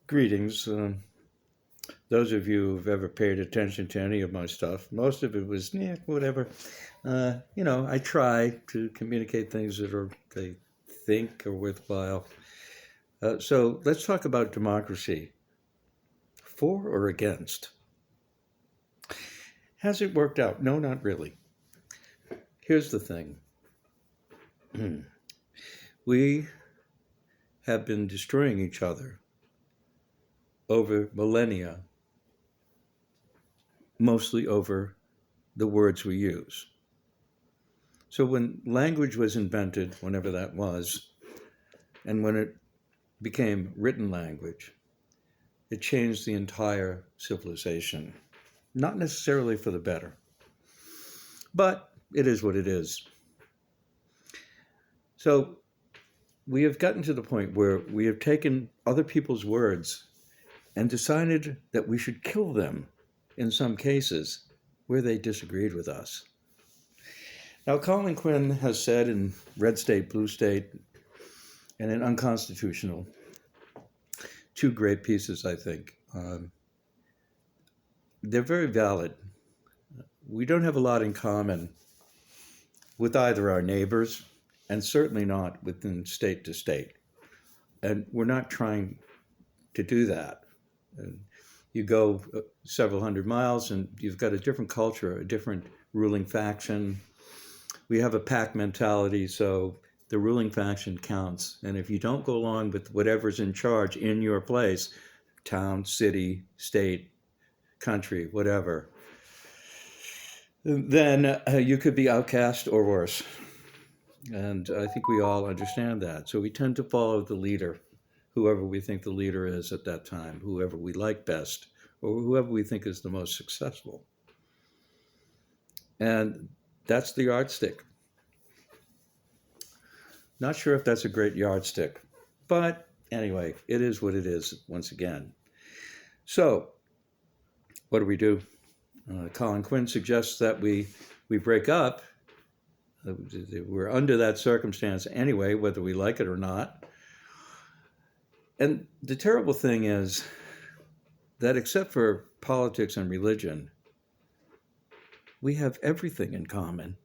Greetings. Those of you who've ever paid attention to any of my stuff, most of it was, whatever. I try to communicate things that they think are worthwhile. So let's talk about democracy. For or against? Has it worked out? No, not really. Here's the thing. We have been destroying each other over millennia, mostly over the words we use. So when language was invented, whenever that was, and when it became written language, it changed the entire civilization. Not necessarily for the better, but it is what it is. So we have gotten to the point where we have taken other people's words and decided that we should kill them in some cases where they disagreed with us. Now, Colin Quinn has said in Red State, Blue State, and in Unconstitutional, two great pieces, I think. They're very valid. We don't have a lot in common with either our neighbors, and certainly not within state to state. And we're not trying to do that. And you go several hundred miles and you've got a different culture, a different ruling faction. We have a pack mentality, so the ruling faction counts. And if you don't go along with whatever's in charge in your place, town, city, state, country, whatever, then you could be outcast or worse. And I think we all understand that. So we tend to follow the leader, whoever we think the leader is at that time, whoever we like best, or whoever we think is the most successful. And that's the yardstick. Not sure if that's a great yardstick, but anyway, it is what it is once again. So what do? Colin Quinn suggests that we break up. We're under that circumstance anyway, whether we like it or not. And the terrible thing is that except for politics and religion, we have everything in common.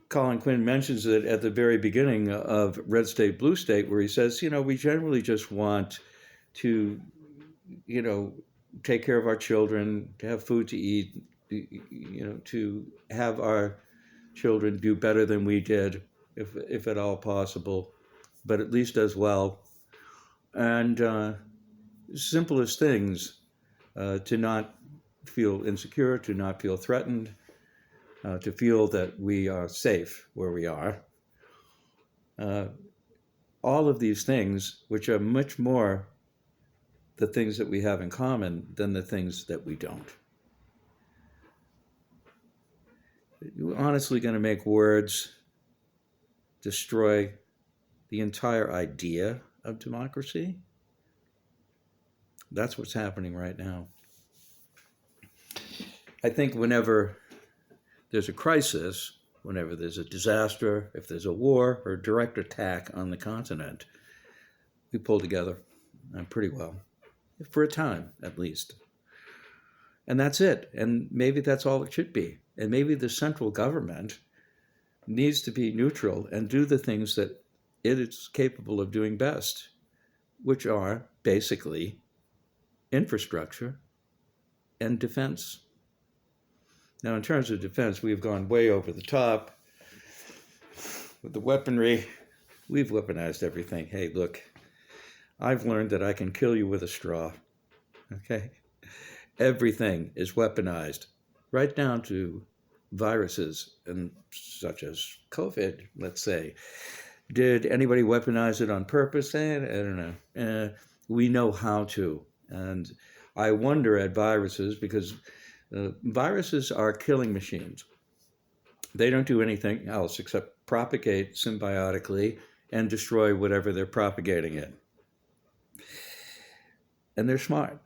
Colin Quinn mentions it at the very beginning of Red State, Blue State, where he says, we generally just want to, take care of our children, to have food to eat, to have our children do better than we did, if at all possible, but at least as well. And simplest things, to not feel insecure, to not feel threatened, to feel that we are safe where we are. All of these things, which are much more the things that we have in common than the things that we don't. You're honestly going to make words destroy the entire idea of democracy? That's what's happening right now. I think whenever there's a crisis, whenever there's a disaster, if there's a war or a direct attack on the continent, we pull together pretty well, for a time at least. And that's it. And maybe that's all it should be. And maybe the central government needs to be neutral and do the things that it is capable of doing best, which are basically infrastructure and defense. Now, in terms of defense, we've gone way over the top with the weaponry. We've weaponized everything. Hey, look, I've learned that I can kill you with a straw. Okay? Everything is weaponized, right down to viruses, and such as COVID, let's say. Did anybody weaponize it on purpose? I don't know. We know how to. And I wonder at viruses, because viruses are killing machines. They don't do anything else except propagate symbiotically and destroy whatever they're propagating in. And they're smart.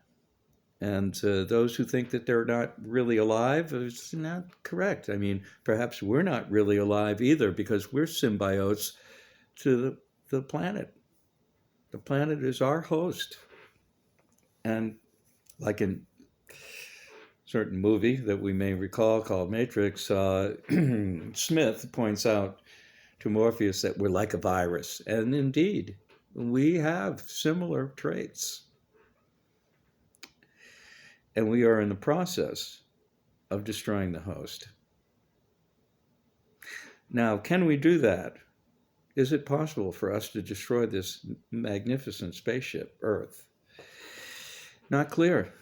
And those who think that they're not really alive, it's not correct. I mean, perhaps we're not really alive either because we're symbiotes to the planet. The planet is our host. And like in a certain movie that we may recall called Matrix, Smith points out to Morpheus that we're like a virus. And indeed, we have similar traits. And we are in the process of destroying the host. Now, can we do that? Is it possible for us to destroy this magnificent spaceship, Earth? Not clear.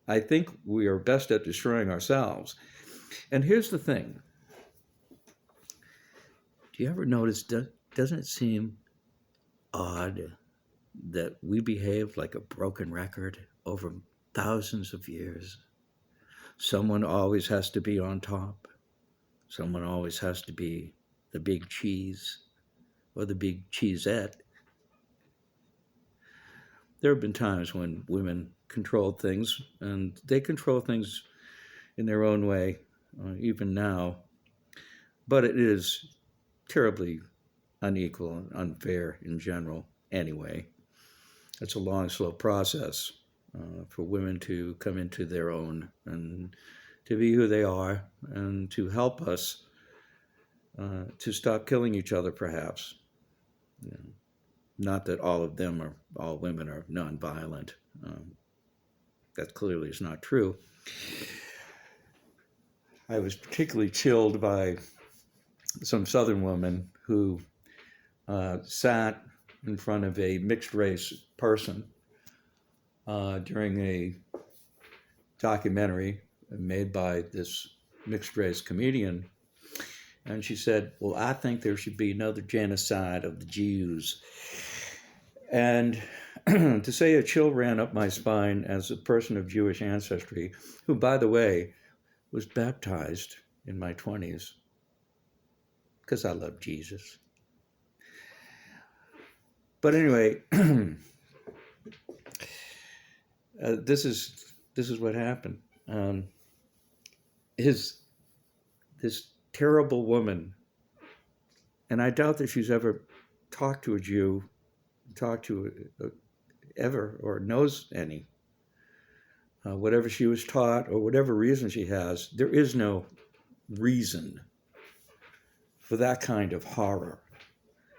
I think we are best at destroying ourselves. And here's the thing. Do you ever notice, doesn't it seem odd that we behave like a broken record over thousands of years? Someone always has to be on top. Someone always has to be the big cheese or the big cheesette. There have been times when women controlled things, and they control things in their own way, even now. But it is terribly unequal and unfair in general anyway. It's a long, slow process for women to come into their own and to be who they are and to help us to stop killing each other, perhaps. You know, not that all women are nonviolent. That clearly is not true. I was particularly chilled by some Southern woman who sat in front of a mixed race person during a documentary made by this mixed race comedian. And she said, well, I think there should be another genocide of the Jews. And to say a chill ran up my spine as a person of Jewish ancestry, who, by the way, was baptized in my 20s because I love Jesus. But anyway, this is what happened. This terrible woman, and I doubt that she's ever talked to a Jew, ever, or knows any. Whatever she was taught, or whatever reason she has, there is no reason for that kind of horror.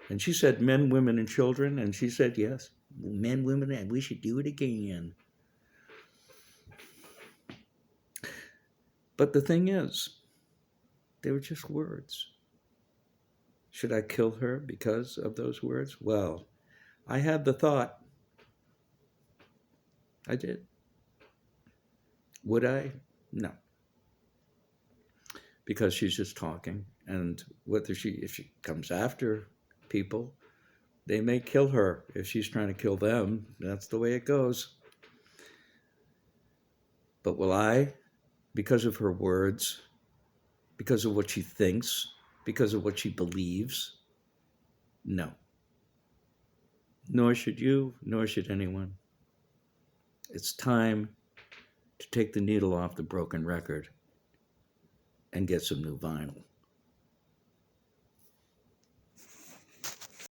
And she said, men, women, and children, and she said, yes, men, women, and we should do it again. But the thing is, they were just words. Should I kill her because of those words? Well, I had the thought. I did. Would I? No. Because she's just talking. And if she comes after people, they may kill her. If she's trying to kill them, that's the way it goes. But will I, because of her words, because of what she thinks, because of what she believes? No. Nor should you, nor should anyone. It's time to take the needle off the broken record and get some new vinyl.